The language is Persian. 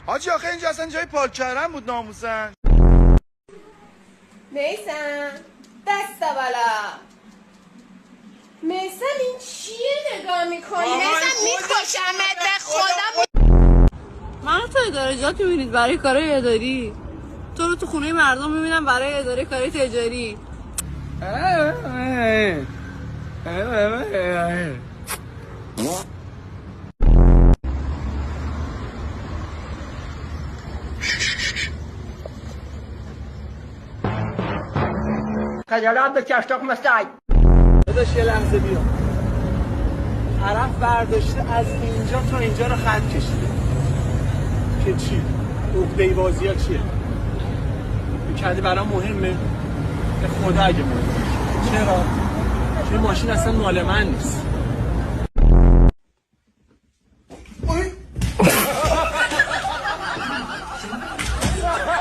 حاجی آخه اینجا اصلا جای پارک کردن بود ناموسن. میسم دست بالا. میسم این چیه نگاه میکنی؟ میسم میکشمت به خدا. من تو اداره جات میبینید برای کارهای اداری، تو رو تو خونه مردم میبینم برای اداره کارهای تجاری. خجالت بکش تخم سگ. داداش یه لحظه بیا. طرف برداشته از اینجا تا اینجا رو خط کشیده که چی؟ عقده بازی ها چیه؟ کردی برام مهمه؟ به خدا اگه مهمه. چرا؟ چون ماشین اصلا مال من نیست.